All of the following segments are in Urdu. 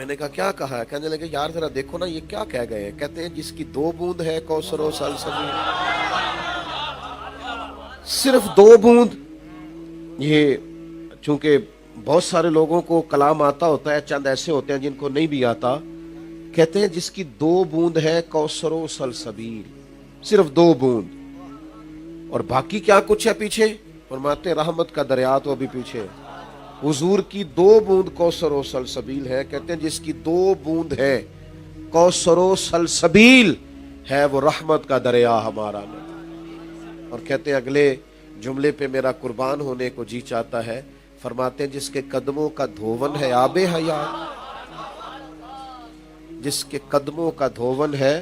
میں نے کہا کیا کہا ہے؟ کہنے لگے یار ذرا دیکھو نا یہ کیا کہہ گئے ہیں. کہتے ہیں جس کی 2 بوند ہے کوثر و سلسبیل. صرف 2 بوند. یہ چونکہ بہت سارے لوگوں کو کلام آتا ہوتا ہے, چند ایسے ہوتے ہیں جن کو نہیں بھی آتا. کہتے ہیں جس کی 2 بوند ہے کوثر و سلسبیل, صرف 2 بوند, اور باقی کیا کچھ ہے پیچھے. فرماتے رحمت کا دریا تو ابھی پیچھے. حضور کی 2 بوند کوثر و سلسبیل ہے. کہتے ہیں جس کی 2 بوند ہے کوثر و سلسبیل ہے وہ رحمت کا دریا ہمارا نبی. اور کہتے ہیں اگلے جملے پہ میرا قربان ہونے کو جی چاہتا ہے. فرماتے ہیں جس کے قدموں کا دھون ہے آب حیات, جس کے قدموں کا دھون ہے,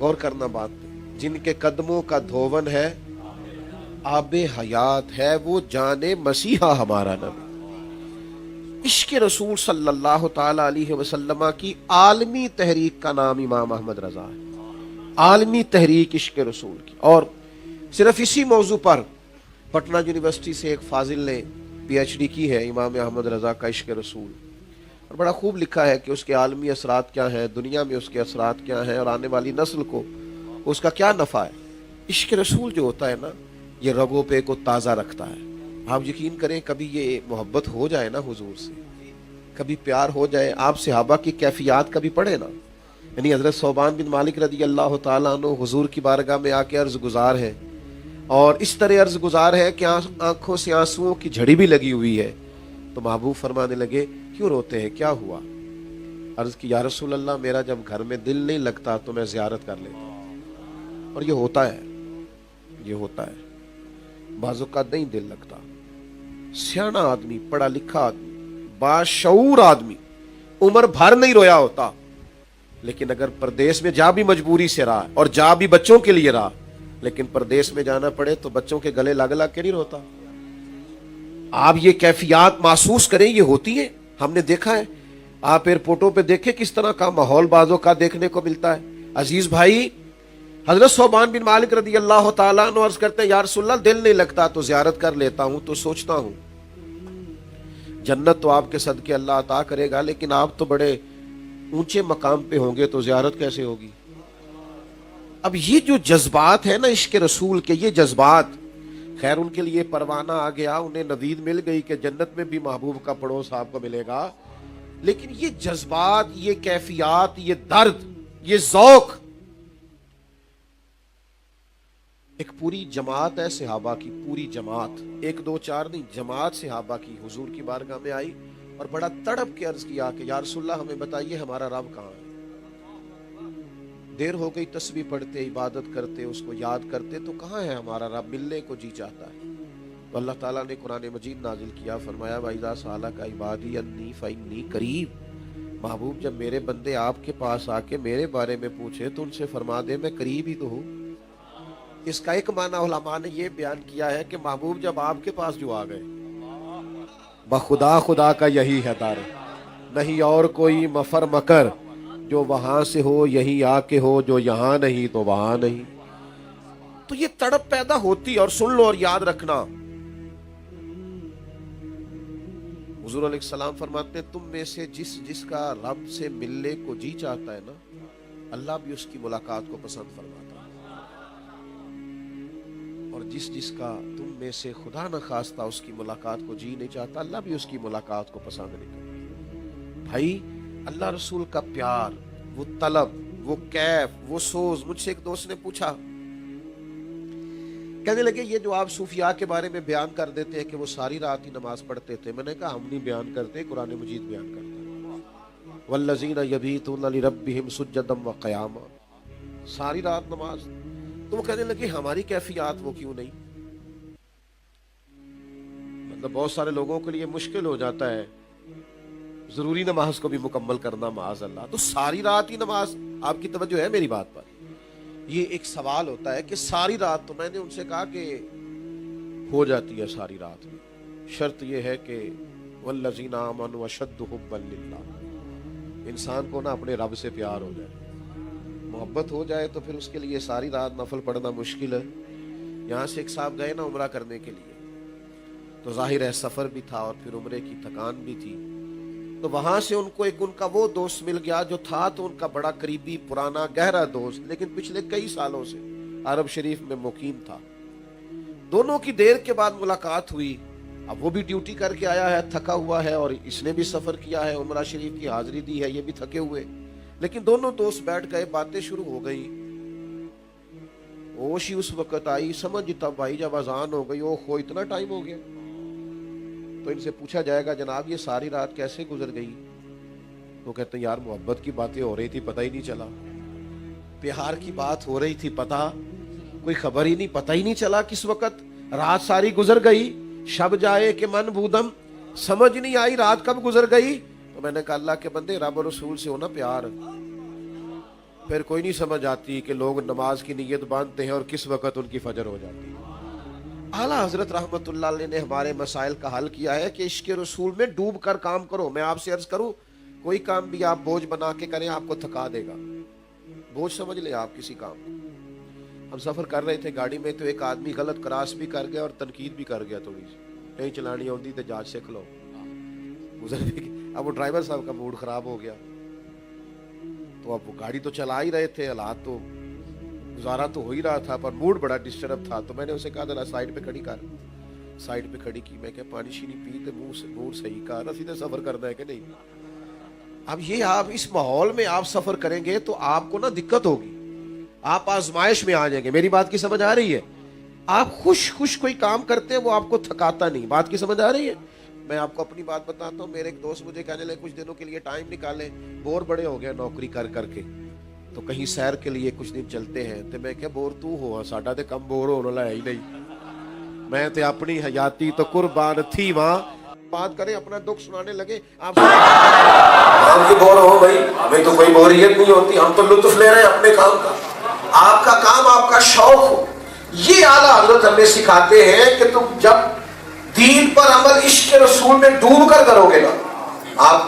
غور کرنا بات پہ, جن کے قدموں کا دھون ہے آب حیات ہے وہ جان مسیحا ہمارا نبی. عشق رسول صلی اللہ تعالی علیہ وسلم کی عالمی تحریک کا نام امام احمد رضا ہے. عالمی تحریک عشق رسول کی. اور صرف اسی موضوع پر پٹنہ یونیورسٹی سے ایک فاضل نے پی ایچ ڈی کی ہے امام احمد رضا کا عشق رسول, اور بڑا خوب لکھا ہے کہ اس کے عالمی اثرات کیا ہیں, دنیا میں اس کے اثرات کیا ہیں, اور آنے والی نسل کو اس کا کیا نفع ہے. عشق رسول جو ہوتا ہے نا یہ رگوں پہ کو تازہ رکھتا ہے. آپ یقین کریں کبھی یہ محبت ہو جائے نا حضور سے, کبھی پیار ہو جائے, آپ صحابہ کی کیفیات کبھی پڑھے نا. یعنی حضرت ثوبان بن مالک رضی اللہ تعالیٰ عنہ حضور کی بارگاہ میں آ کے عرض گزار ہے, اور اس طرح عرض گزار ہے کہ آنکھوں سے آنسوؤں کی جھڑی بھی لگی ہوئی ہے. تو محبوب فرمانے لگے کیوں روتے ہیں, کیا ہوا؟ عرض کی یا رسول اللہ میرا جب گھر میں دل نہیں لگتا تو میں زیارت کر لیتا ہوں. اور یہ ہوتا ہے, یہ ہوتا ہے, بعض اوقات نہیں دل لگتا. سیانا آدمی, پڑھا لکھا آدمی, باشعور آدمی عمر بھر نہیں رویا ہوتا, لیکن اگر پردیس میں جا بھی مجبوری سے رہا اور جا بھی بچوں کے لیے رہا, لیکن پردیس میں جانا پڑے تو بچوں کے گلے لگ لگ کے نہیں روتا. آپ یہ کیفیات محسوس کریں, یہ ہوتی ہیں, ہم نے دیکھا ہے. آپ ایئرپورٹوں پہ دیکھیں کس طرح کا ماحول بعضوں کا دیکھنے کو ملتا ہے. عزیز بھائی, حضرت ثوبان بن مالک رضی اللہ تعالیٰ عنہ عرض کرتے ہیں یا رسول اللہ دل نہیں لگتا تو زیارت کر لیتا ہوں, تو سوچتا ہوں جنت تو آپ کے صدقے اللہ عطا کرے گا, لیکن آپ تو بڑے اونچے مقام پہ ہوں گے تو زیارت کیسے ہوگی. اب یہ جو جذبات ہیں نا عشق رسول کے, یہ جذبات, خیر ان کے لیے پروانہ آ گیا, انہیں نوید مل گئی کہ جنت میں بھی محبوب کا پڑوس آپ کو ملے گا, لیکن یہ جذبات, یہ کیفیات, یہ درد, یہ ذوق, ایک پوری جماعت ہے صحابہ کی, پوری جماعت, 1 2 4 نہیں, جماعت صحابہ کی حضور کی بارگاہ میں آئی اور بڑا تڑپ کے عرض کیا کہ یا رسول اللہ ہمیں بتائیے ہمارا رب کہاں ہے. دیر ہو گئی تسبیح پڑھتے, عبادت کرتے, اس کو یاد کرتے, تو کہاں ہے ہمارا رب, ملنے کو جی چاہتا ہے. تو اللہ تعالیٰ نے قرآن مجید نازل کیا, فرمایا وَإِذَا سَأَلَكَ عِبَادِي عَنِّي فَإِنِّي قَرِيبٌ. محبوب جب میرے بندے آپ کے پاس آ کے میرے بارے میں پوچھے تو ان سے فرما دے میں قریب ہی تو ہوں. اس کا ایک معنی علماء نے یہ بیان کیا ہے کہ محبوب جب آپ کے پاس جو آ گئے, بخدا خدا کا یہی ہے دار, نہیں اور کوئی مفر مکر, جو وہاں سے ہو یہی آ کے ہو, جو یہاں نہیں تو وہاں نہیں. تو یہ تڑپ پیدا ہوتی, اور سن لو اور یاد رکھنا, حضور علیہ السلام فرماتے ہیں تم میں سے جس کا رب سے ملنے کو جی چاہتا ہے نا, اللہ بھی اس کی ملاقات کو پسند فرماتا ہے, اور جس کا تم میں سے خدا نہ خواستہ اس کی ملاقات کو جی نہیں چاہتا, اللہ بھی اس کی ملاقات کو پسند نہیں کرتا. بھائی اللہ رسول کا پیار, وہ طلب, وہ کیف, وہ سوز. مجھ سے ایک دوست نے پوچھا, کہنے لگے یہ جو آپ صوفیاء کے بارے میں بیان کر دیتے ہیں کہ وہ ساری رات ہی نماز پڑھتے تھے, میں نے کہا ہم نہیں بیان کرتے, قرآن مجید بیان کرتا ہے. والذین یبیتون لربہم سجدا وقیاما, ساری رات نماز. تو وہ کہنے لگے ہماری کیفیات وہ کیوں نہیں. مطلب بہت سارے لوگوں کے لیے مشکل ہو جاتا ہے ضروری نماز کو بھی مکمل کرنا, معاذ اللہ. تو ساری رات ہی نماز, آپ کی توجہ ہے میری بات پر. یہ ایک سوال ہوتا ہے کہ ساری رات, تو میں نے ان سے کہا کہ ہو جاتی ہے ساری رات, شرط یہ ہے کہ والذین آمنوا اشد حبا للہ, انسان کو نا اپنے رب سے پیار ہو جائے, محبت ہو جائے تو پھر اس کے لیے ساری رات نفل پڑھنا مشکل ہے. یہاں سے ایک صاحب گئے نا عمرہ کرنے کے لیے, تو ظاہر ہے سفر بھی تھا اور پھر عمرے کی تھکان بھی تھی, تو تو وہاں سے ان کو ایک ان کا وہ دوست مل گیا جو تھا تو ان کا بڑا قریبی پرانا گہرا دوست، لیکن پچھلے کئی سالوں سے عرب شریف میں مقیم تھا۔ دونوں کی دیر کے بعد ملاقات ہوئی۔ اب وہ بھی ڈیوٹی کر کے آیا ہے، تھکا ہوا ہے، اور اس نے بھی سفر کیا ہے، عمرہ شریف کی حاضری دی ہے، یہ بھی تھکے ہوئے، لیکن دونوں دوست بیٹھ گئے، باتیں شروع ہو گئی۔ ہوش ہی اس وقت آئی، سمجھ تب بھائی جب اذان ہو گئی، اوہ ہو اتنا ٹائم ہو گیا۔ تو ان سے پوچھا جائے گا جناب یہ ساری رات کیسے گزر گئی؟ وہ کہتے ہیں یار محبت کی باتیں ہو رہی تھی، پتہ ہی نہیں چلا، پیار کی بات ہو رہی تھی، پتہ کوئی خبر ہی نہیں، پتہ ہی نہیں چلا کس وقت رات ساری گزر گئی۔ شب جائے کہ من بودم، سمجھ نہیں آئی رات کب گزر گئی۔ تو میں نے کہا اللہ کے بندے رب اور رسول سے ہونا پیار، پھر کوئی نہیں سمجھ آتی کہ لوگ نماز کی نیت باندھتے ہیں اور کس وقت ان کی فجر ہو جاتی ہے۔ اعلیٰ حضرت رحمت اللہ علیہ نے ہمارے مسائل کا حل کیا ہے کہ عشق رسول میں ڈوب کر کام کرو۔ میں آپ سے عرض کروں کوئی کام بھی آپ بوجھ بنا کے کریں آپ کو تھکا دے گا، بوجھ سمجھ لیں آپ کسی کام کو۔ ہم سفر کر رہے تھے گاڑی میں تو ایک آدمی غلط کراس بھی کر گیا اور تنقید بھی کر گیا، تھوڑی سی نہیں چلانی ہوتی تو جانچ سیکھ لو، گزر بھی۔ اب وہ ڈرائیور صاحب کا موڈ خراب ہو گیا، تو اب وہ گاڑی تو چلا ہی رہے تھے، حالات تو گزارا تو ہو ہی رہا تھا، پر موڈ بڑا ڈسٹرب تھا۔ تو میں نے اسے کہا ذرا سائڈ پہ کھڑی کر، سائڈ پہ کھڑی کی، میں کہ پانی شینی پی تے منہ سے موڈ صحیح کر، سیدھے سفر کرنا ہے کہ نہیں۔ اب یہ آپ اس ماحول میں آپ سفر کریں گے تو آپ کو نا دقت ہوگی، آپ آزمائش میں آ جائیں گے۔ میری بات کی سمجھ آ رہی ہے؟ آپ خوش کوئی کام کرتے ہیں وہ آپ کو تھکاتا نہیں، بات کی سمجھ آ رہی ہے؟ میں آپ کو اپنی بات بتاتا ہوں، میرے ایک دوست مجھے کہنے لگے کچھ دنوں کے لیے ٹائم نکالیں، بور بڑے ہو گئے نوکری کر کر کے، تو کہیں سیر کے لیے کچھ دن چلتے ہیں۔ تو میں کہ بور تو ہوا، ساڈا تے کم بور ہونے والا ہے ہی نہیں، میں تے اپنی حیاتی تو قربان تھی وہاں۔ بات کریں اپنا دکھ سنانے لگے، آپ ہم کی بور ہو بھائی، ہمیں تو کوئی بوریت نہیں ہوتی، ہم تو لطف لے رہے ہیں اپنے کام کا، آپ کا کام آپ کا شوق ہو۔ یہ اعلیٰ حضرت ہمیں سکھاتے ہیں کہ تم جب دین پر عمل عشق رسول میں ڈوب کر کرو گے نا،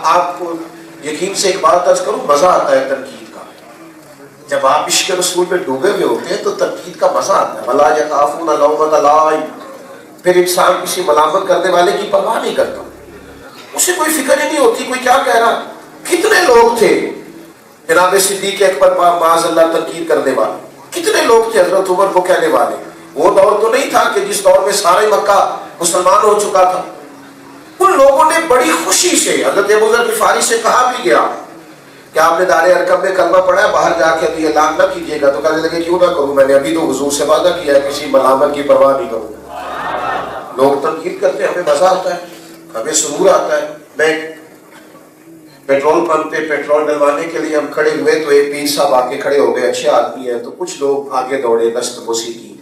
آپ کو یقین سے ایک بات عرض کروں، مزہ آتا ہے تنقید کا۔ جب آپ عشق رسول میں ڈوبے ہوئے ہوتے ہیں تو تنقید کا مزہ آتا ہے۔ وَلَا يَخَافُونَ لَوْمَةَ لَائِمٍ، پھر انسان کسی ملامت کرنے والے کی پرواہ نہیں کرتا، اسے کوئی فکر ہی نہیں ہوتی کوئی کیا کہہ رہا۔ کتنے لوگ تھے جناب صدیق اکبر معاذ اللہ تنقید کرنے والے، کتنے لوگ تھے حضرت عمر کو کہنے والے۔ وہ دور تو نہیں تھا کہ جس دور میں سارے مکہ مسلمان ہو چکا تھا۔ ان لوگوں نے بڑی خوشی سے، حضرت ابو ذر غفاری سے کہا بھی گیا کہ آپ نے دار ارقم میں کلمہ پڑھا ہے، باہر جا کے ابھی اعلان نہ کیجیے گا۔ تو کہنے لگے کیوں نہ کروں، میں نے ابھی تو حضور سے وعدہ کیا ہے کسی ملامت کی پرواہ نہیں کروں۔ لوگ تنقید کرتے ہیں، ہمیں مزہ آتا ہے، ہمیں سرور آتا ہے۔ میں پیٹرول پمپ پہ پیٹرول ڈلوانے کے لیے ہم کھڑے ہوئے تو ایک پیر صاحب آگے کھڑے ہو گئے، اچھے آدمی ہیں، تو کچھ لوگ آگے دوڑے دست بوسی کی،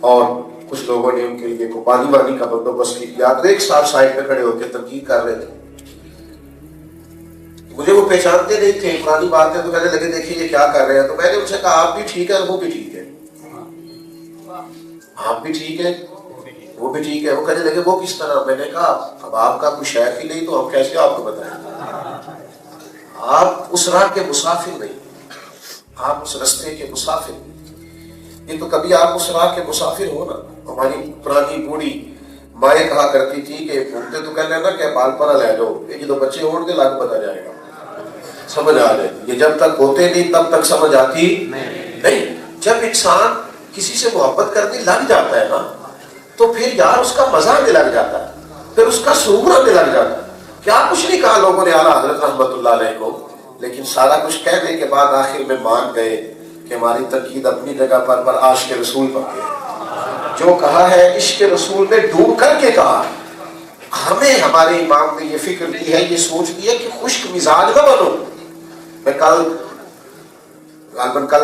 اور کچھ لوگوں نے ان کے لیے پانی وانی کا بندوبست کیا۔ تو ایک صاحب سائڈ پہ کھڑے ہو کے تنقید کر رہے تھے، مجھے وہ پہچانتے نہیں تھے، پرانی بات ہے، تو کہنے لگے دیکھیے یہ کیا کر رہے ہیں۔ تو میں نے ان سے کہا آپ بھی ٹھیک ہے وہ بھی ٹھیک ہے، آپ بھی ٹھیک ہے وہ بھی ٹھیک ہے۔ وہ کہنے لگے وہ کس طرح؟ میں نے کہا اب آپ کا کوئی شیخ ہی نہیں تو ہم کیسے آپ کو بتائیں؟ آپ اس راہ کے مسافر نہیں، آپ اس رستے کے مسافر نہیں، یہ تو کبھی آپ اس راہ کے مسافر ہو نا۔ ہماری پرانی بوڑھی مائیں کہا کرتی تھی کہ گھومتے تو کہنے نا کہ بال پرا لے جاؤ، یہ جو بچے ہوڑ کے لگ پتا جائے گا، سمجھ آ جائے گی۔ یہ جب تک ہوتے نہیں تب تک سمجھ آتی نہیں۔ جب انسان کسی سے محبت کرنے لگ جاتا ہے نا تو پھر یار اس کا مزہ آنے لگ جاتا ہے، پھر اس کا سرور آنے لگ جاتا ہے۔ کیا کچھ نہیں کہا لوگوں نے اعلیٰ حضرت رحمت اللہ علیہ کو، لیکن سارا کچھ کہنے کے بعد آخر میں مان گئے کہ ہماری تنقید اپنی جگہ پر عاشق رسول پر ہے۔ جو کہا ہے عشق رسول میں ڈوب کر کے کہا۔ ہمیں ہمارے امام نے یہ فکر کی ہے، یہ سوچ دی ہے کہ خشک مزاج نہ بنو۔ میں کل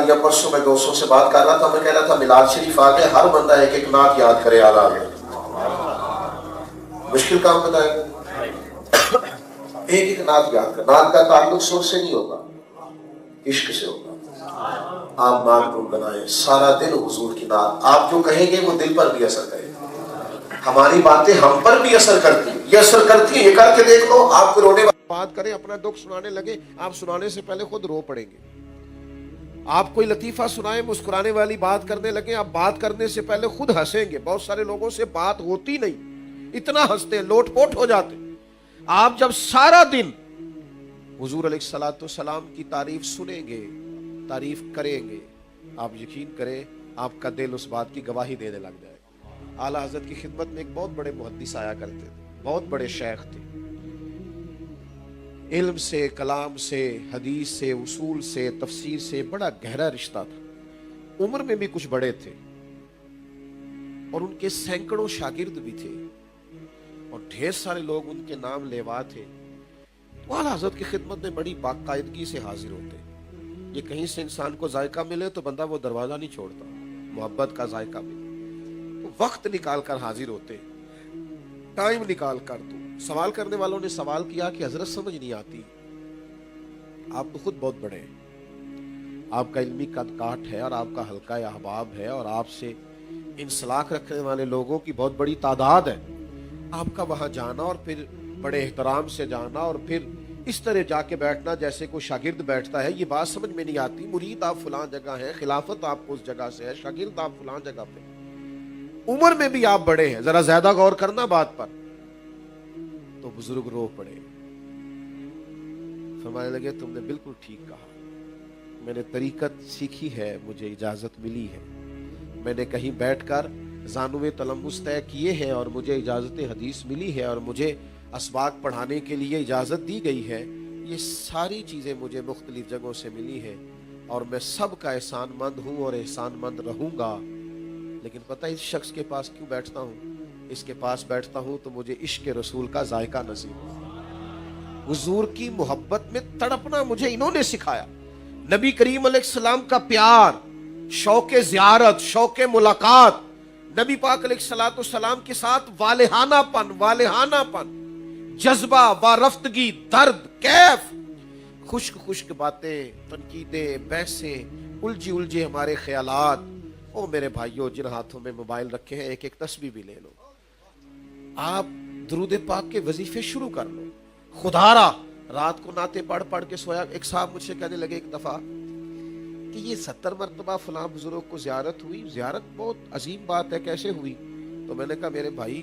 یا پرسوں میں دوستوں سے بات کر رہا تھا، میں کہہ رہا تھا میلاد شریف آ گئے، ہر بندہ ایک ایک نعت یاد کرے اعلیٰ میں، مشکل کام بتائے ایک ایک نعت یاد کر۔ نعت کا تعلق سر سے نہیں ہوگا، عشق سے ہوگا۔ آپ نعت کو بنائیں، سارا دن حضور کی نعت، آپ جو کہیں گے وہ دل پر بھی اثر کرے گا، ہماری باتیں ہم پر بھی اثر کرتی ہیں، یہ اثر کرتی ہے، یہ کر کے دیکھ لو۔ آپ کو رونے بات کریں، اپنا دکھ سنانے لگے، آپ سنانے سے پہلے خود رو پڑیں گے۔ آپ کوئی لطیفہ سنائیں، مسکرانے والی بات کرنے لگے، آپ بات کرنے سے پہلے خود ہنسیں گے۔ بہت سارے لوگوں سے بات ہوتی نہیں، اتنا ہنستے ہیں، لوٹ پوٹ ہو جاتے ہیں۔ آپ جب سارا دن حضور علیہ الصلوۃ والسلام کی تعریف سنیں گے، تعریف کریں گے، آپ یقین کریں آپ کا دل اس بات کی گواہی دینے لگ جائے گا۔ اعلیٰ حضرت کی خدمت میں ایک بہت بڑے محدث آیا کرتے تھے، بہت بڑے شیخ تھے، علم سے، کلام سے، حدیث سے، اصول سے، تفسیر سے بڑا گہرا رشتہ تھا، عمر میں بھی کچھ بڑے تھے اور ان کے سینکڑوں شاگرد بھی تھے اور ڈھیر سارے لوگ ان کے نام لیوا تھے۔ اعلیٰ حضرت کی خدمت میں بڑی باقاعدگی سے حاضر ہوتے، یہ کہیں سے انسان کو ذائقہ ملے تو بندہ وہ دروازہ نہیں چھوڑتا، محبت کا ذائقہ ملے تو وقت نکال کر حاضر ہوتے، ٹائم نکال کر۔ تو سوال کرنے والوں نے سوال کیا کہ حضرت سمجھ نہیں آتی، آپ تو خود بہت بڑے ہیں، آپ کا علمی قد کاٹ ہے اور آپ کا حلقہ احباب ہے اور آپ سے انسلاک رکھنے والے لوگوں کی بہت بڑی تعداد ہے، آپ کا وہاں جانا اور پھر بڑے احترام سے جانا اور پھر اس طرح جا کے بیٹھنا جیسے کوئی شاگرد بیٹھتا ہے، یہ بات سمجھ میں نہیں آتی۔ مرید آپ فلاں جگہ ہیں، خلافت آپ کو اس جگہ سے ہے، شاگرد آپ فلاں جگہ پہ، عمر میں بھی آپ بڑے ہیں، ذرا زیادہ غور کرنا بات پر۔ تو بزرگ رو پڑے، فرمانے لگے تم نے بالکل ٹھیک کہا، میں نے طریقت سیکھی ہے، مجھے اجازت ملی ہے، میں نے کہیں بیٹھ کر زانوے تلمس طے کیے ہیں اور مجھے اجازت حدیث ملی ہے اور مجھے اسباق پڑھانے کے لیے اجازت دی گئی ہے، یہ ساری چیزیں مجھے مختلف جگہوں سے ملی ہیں اور میں سب کا احسان مند ہوں اور احسان مند رہوں گا۔ لیکن پتہ اس شخص کے پاس کیوں بیٹھتا ہوں؟ اس کے پاس بیٹھتا ہوں تو مجھے عشق رسول کا ذائقہ نصیب ہو، حضور کی محبت میں تڑپنا مجھے انہوں نے سکھایا، نبی کریم علیہ السلام کا پیار، شوق زیارت، شوق ملاقات، نبی پاک علیہ السلام کے ساتھ والہانہ پن، جذبہ، وارفتگی، درد، کیف، خشک باتیں، تنقیدیں، بحثیں، الجھے ہمارے خیالات۔ او میرے بھائیوں، جن ہاتھوں میں موبائل رکھے ہیں ایک ایک تسبیح بھی لے لو، آپ درود پاک کے وظیفے شروع کر لو، خدا را رات کو نعتیں پڑھ کے سویا۔ ایک صاحب مجھ سے کہنے لگے ایک دفعہ کہ یہ 70 مرتبہ فلاں بزرگ کو زیارت ہوئی، زیارت بہت عظیم بات ہے، کیسے ہوئی؟ تو میں نے کہا میرے بھائی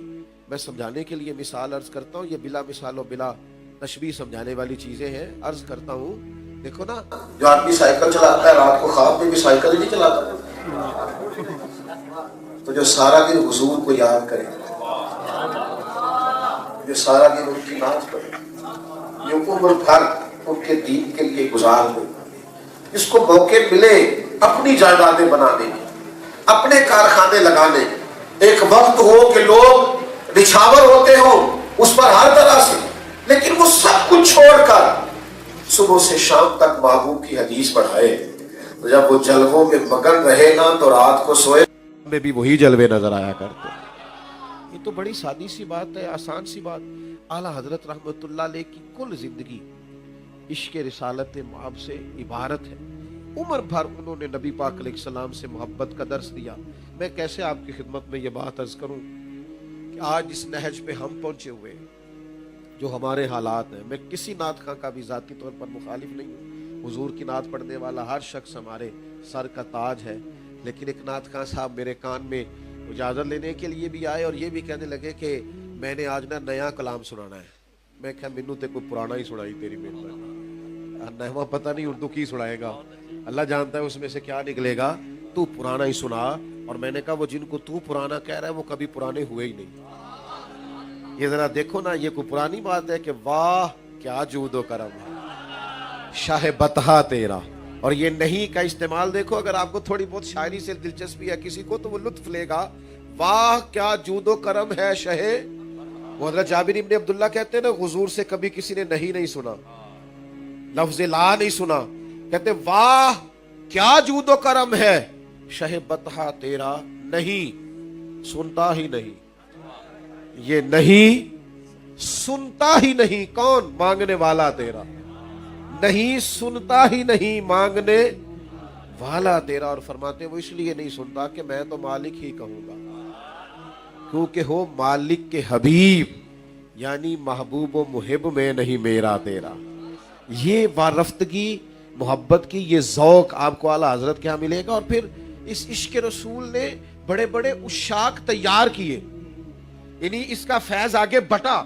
میں سمجھانے کے لیے مثال عرض کرتا ہوں، یہ بلا مثال و بلا تشبیہ سمجھانے والی چیزیں ہیں، عرض کرتا ہوں، دیکھو نا جو آدمی سائیکل چلاتا ہے رات کو خواب میں بھی سائیکل ہی نہیں چلاتا، تو جو سارا دن حضور کو یاد کرے، جو سارا دن ان کی نعت پڑھے، جو عمر بھر ان کے دین کے لیے گزار دے، جس کو موقع ملے اپنی جائیدادیں بنانے کی، اپنے کارخانے لگانے، ایک وقت ہو کہ لوگ نچھاور ہوتے ہوں اس پر ہر طرح سے، لیکن وہ سب کچھ چھوڑ کر صبح سے شام تک محبوب کی حدیث پڑھائے، تو جب وہ جلووں میں مگن رہے نا تو رات کو سوئے میں بھی وہی جلوے نظر آیا کرتے۔ یہ تو بڑی سادی سی بات ہے، آسان سی بات۔ اعلیٰ حضرت رحمت اللہ علیہ کی کل زندگی عشق رسالت مآب سے عبارت ہے، عمر بھر انہوں نے نبی پاک علیہ السلام سے محبت کا درس دیا۔ میں کیسے آپ کی خدمت میں یہ بات عرض کروں کہ آج اس نہج پہ ہم پہنچے ہوئے ہیں، جو ہمارے حالات ہیں، میں کسی نعت خواں کا بھی ذاتی طور پر مخالف نہیں ہوں، حضور کی نعت پڑھنے والا ہر شخص ہمارے سر کا تاج ہے، لیکن ایک نعت خواں صاحب میرے کان میں اجازت لینے کے لیے بھی آئے اور یہ بھی کہنے لگے کہ میں نے آج نیا کلام سنانا ہے۔ میں کہا مینوں تے کوئی پرانا ہی سنائی تیری مہربانی، نہواں پتہ نہیں اردو کی سنائے گا، اللہ جانتا ہے اس میں سے کیا نکلے گا، تو پرانا ہی سنا۔ اور میں نے کہا وہ جن کو تو پرانا کہہ رہا ہے وہ کبھی پرانے ہوئے ہی نہیں۔ یہ ذرا دیکھو نا، یہ کوئی پرانی بات ہے کہ واہ کیا جود و کرم ہے شاہ بطحہ تیرا۔ اور یہ نہیں کا استعمال دیکھو، اگر آپ کو تھوڑی بہت شاعری سے دلچسپی ہے کسی کو تو وہ لطف لے گا، واہ کیا جود و کرم ہے شاہ۔ وہ حضرت جابر ابن عبداللہ کہتے ہیں نا، حضور سے کبھی کسی نے نہیں سنا، لفظ لا نہیں سنا، کہتے واہ کیا جود و کرم ہے شاہ بطحہ تیرا، نہیں سنتا ہی نہیں، یہ نہیں سنتا ہی نہیں، کون؟ مانگنے والا تیرا، نہیں سنتا ہی نہیں مانگنے والا تیرا۔ اور فرماتے ہیں وہ اس لیے نہیں سنتا کہ میں تو مالک ہی کہوں گا، کیونکہ ہو مالک کے حبیب، یعنی محبوب و محب میں نہیں میرا تیرا۔ یہ وارفتگی محبت کی، یہ ذوق آپ کو اعلیٰ حضرت کے ہاں ملے گا۔ اور پھر اس عشق رسول نے بڑے بڑے عشاق تیار کیے، یعنی اس کا فیض آگے بٹا،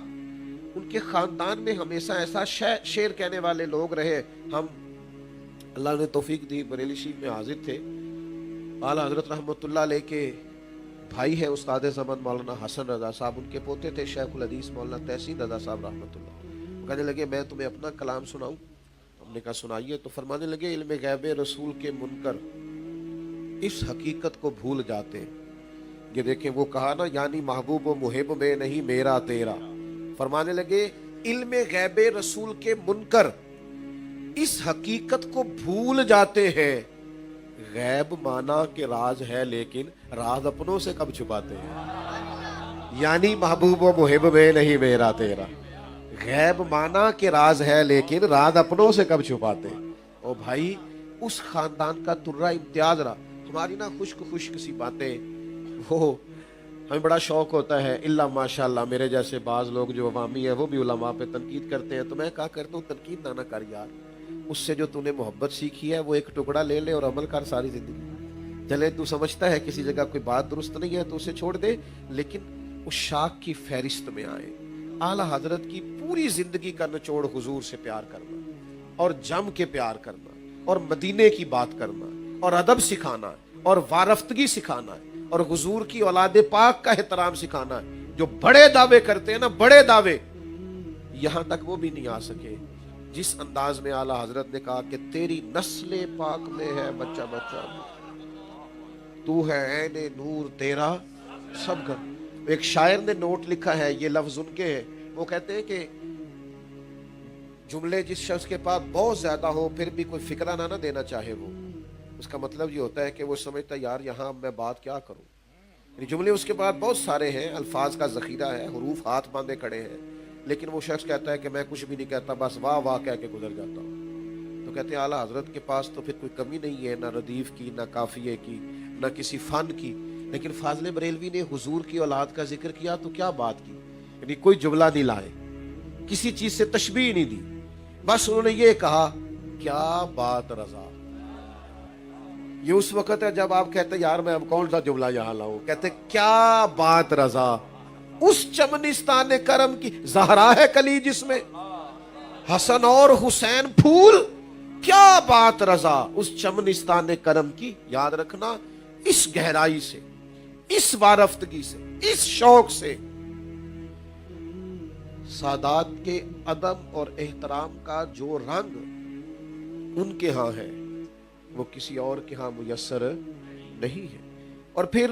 ان کے خاندان میں ہمیشہ ایسا شعر کہنے والے لوگ رہے. ہم اللہ نے توفیق دی بریلی شریف میں حاضر تھے. اعلیٰ حضرت رحمۃ اللہ علیہ کے بھائی ہیں استاد زمان مولانا حسن رضا صاحب, ان کے پوتے تھے شیخ الحدیث مولانا تحسین رضا صاحب رحمۃ اللہ. کہنے لگے میں تمہیں اپنا کلام سناؤں. ہم نے کہا سنائیے. تو فرمانے لگے علم غیب رسول کے منکر اس حقیقت کو بھول جاتے ہیں. یہ دیکھیں وہ کہا نا یعنی محبوب و محب میں نہیں میرا تیرا. فرمانے لگے علم غیب رسول کے منکر اس حقیقت کو بھول جاتے ہیں. غیب مانا کہ راز ہے لیکن راز اپنوں سے کب چھپاتے ہیں. یعنی محبوب و محب میں نہیں میرا تیرا. غیب مانا کہ راز ہے لیکن راز اپنوں سے کب چھپاتے ہیں. او بھائی اس خاندان کا ترہ امتیاز رہا. ہماری نا خشک سی باتیں وہ ہمیں بڑا شوق ہوتا ہے. اللہ ماشاءاللہ میرے جیسے بعض لوگ جو عوامی ہیں وہ بھی علماء پہ تنقید کرتے ہیں. تو میں کہا کرتا ہوں تنقید نہ کر یار. اس سے جو تو نے محبت سیکھی ہے وہ ایک ٹکڑا لے لے اور عمل کر ساری زندگی. چلے تو سمجھتا ہے کسی جگہ کوئی بات درست نہیں ہے تو اسے چھوڑ دے, لیکن اس شاخ کی فہرست میں آئے. اعلیٰ حضرت کی پوری زندگی کا نچوڑ حضور سے پیار کرنا اور جم کے پیار کرنا اور مدینے کی بات کرنا اور ادب سکھانا اور وارفتگی سکھانا اور حضور کی اولاد پاک کا احترام سکھانا. جو بڑے دعوے کرتے ہیں نا, بڑے دعوے, یہاں تک وہ بھی نہیں آ سکے جس انداز میں اعلیٰ حضرت نے کہا کہ تیری نسل پاک میں ہے بچہ بچہ, تو ہے عین نور تیرا سب گھر. ایک شاعر نے نوٹ لکھا ہے, یہ لفظ ان کے ہیں. وہ کہتے ہیں کہ جملے جس شخص کے پاس بہت زیادہ ہو پھر بھی کوئی فکرہ نہ دینا چاہے, وہ اس کا مطلب یہ ہوتا ہے کہ وہ سمجھتا ہے یار یہاں میں بات کیا کروں. یعنی جملے اس کے پاس بہت سارے ہیں, الفاظ کا ذخیرہ ہے, حروف ہاتھ باندھے کھڑے ہیں, لیکن وہ شخص کہتا ہے کہ میں کچھ بھی نہیں کہتا, بس واہ واہ کہہ کے گزر جاتا ہوں. تو کہتے ہیں اعلیٰ حضرت کے پاس تو پھر کوئی کمی نہیں ہے, نہ ردیف کی, نہ قافیے کی, نہ کسی فن کی. لیکن فاضل بریلوی نے حضور کی اولاد کا ذکر کیا تو کیا بات کی. یعنی کوئی جملہ نہیں لائے, کسی چیز سے تشبیہ نہیں دی, بس انہوں نے یہ کہا کیا بات رضا. یہ اس وقت ہے جب آپ کہتے ہیں یار میں اب کون سا جملہ یہاں لاؤں. کہتے کیا بات رضا, اس چمنستان کرم کی زہرا ہے کلی جس میں حسن اور حسین پھول. کیا بات رضا, اس چمنستان کرم کی. یاد رکھنا اس گہرائی سے, اس وارفتگی سے, اس شوق سے سادات کے ادب اور احترام کا جو رنگ ان کے ہاں ہے وہ کسی اور کے ہاں میسر نہیں ہے. اور پھر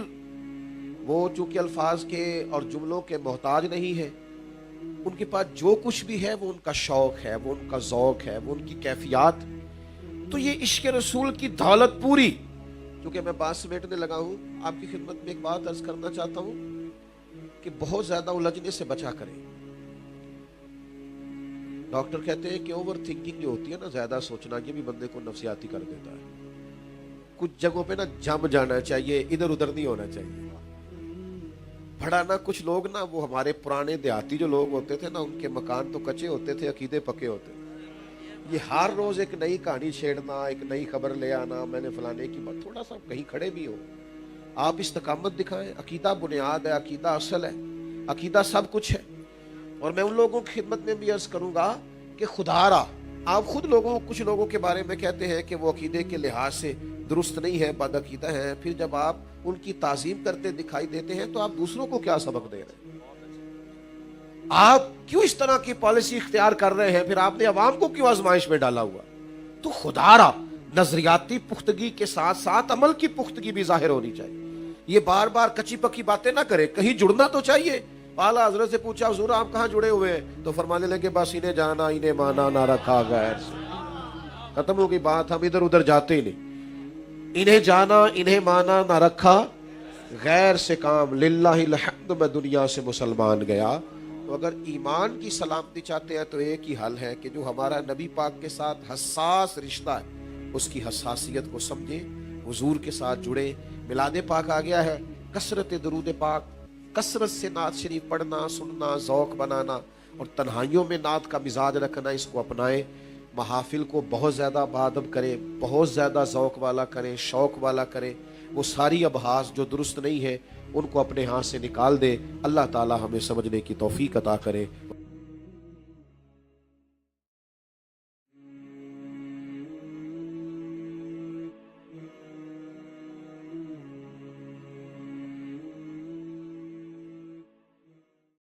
وہ چونکہ الفاظ کے اور جملوں کے محتاج نہیں ہے, ان کے پاس جو کچھ بھی ہے وہ ان کا شوق ہے, وہ ان کا ذوق ہے, وہ ان کی کیفیات. تو یہ عشق رسول کی دولت پوری. کیونکہ میں بات سمیٹنے لگا ہوں, آپ کی خدمت میں ایک بات عرض کرنا چاہتا ہوں کہ بہت زیادہ الجھنے سے بچا کریں. ڈاکٹر کہتے ہیں کہ اوور تھنکنگ جو ہوتی ہے نا, زیادہ سوچنا, یہ بھی بندے کو نفسیاتی کر دیتا ہے. کچھ جگہوں پہ نا جم جانا چاہیے, ادھر ادھر نہیں ہونا چاہیے. بڑا نا کچھ لوگ نا وہ ہمارے پرانے دیہاتی جو لوگ ہوتے تھے نا, ان کے مکان تو کچے ہوتے تھے, عقیدے پکے ہوتے تھے. یہ ہر روز ایک نئی کہانی چھیڑنا, ایک نئی خبر لے آنا, میں نے فلانے کی بات. تھوڑا سا کہیں کھڑے بھی ہو, آپ استقامت دکھائیں. عقیدہ بنیاد ہے, عقیدہ اصل ہے, عقیدہ سب کچھ ہے. اور میں ان لوگوں کی خدمت میں بھی عرض کروں گا کہ خدا را آپ خود کچھ لوگوں کے بارے میں کہتے ہیں کہ وہ عقیدے کے لحاظ سے درست نہیں ہے, بد عقیدہ ہیں. پھر جب آپ ان کی تعظیم کرتے دکھائی دیتے ہیں تو آپ دوسروں کو کیا سبق دے رہے ہیں؟ آپ کیوں اس طرح کی پالیسی اختیار کر رہے ہیں؟ پھر آپ نے عوام کو کیوں آزمائش میں ڈالا ہوا؟ تو خدا را نظریاتی پختگی کے ساتھ ساتھ عمل کی پختگی بھی ظاہر ہونی چاہیے. یہ بار بار کچی پکی باتیں نہ کرے, کہیں جڑنا تو چاہیے. اعلیٰ حضرت سے پوچھا حضور آپ کہاں جڑے ہوئے ہیں؟ تو فرمانے لگے بس انہیں جانا انہیں مانا نہ رکھا غیر سے. ختم ہو گئی بات, ہم ادھر ادھر جاتے ہی نہیں. انہیں جانا انہیں مانا نہ رکھا غیر سے کام, للہ الحمد میں دنیا سے مسلمان گیا. تو اگر ایمان کی سلامتی چاہتے ہیں تو ایک ہی حل ہے کہ جو ہمارا نبی پاک کے ساتھ حساس رشتہ ہے اس کی حساسیت کو سمجھیں, حضور کے ساتھ جڑے. میلاد پاک آ گیا ہے, کثرت درود پاک, کثرت سے نعت شریف پڑھنا, سننا, ذوق بنانا اور تنہائیوں میں نعت کا مزاج رکھنا, اس کو اپنائیں. محافل کو بہت زیادہ بادب کریں, بہت زیادہ ذوق والا کریں, شوق والا کریں. وہ ساری ابحاث جو درست نہیں ہے ان کو اپنے ہاتھ سے نکال دے. اللہ تعالی ہمیں سمجھنے کی توفیق عطا کرے.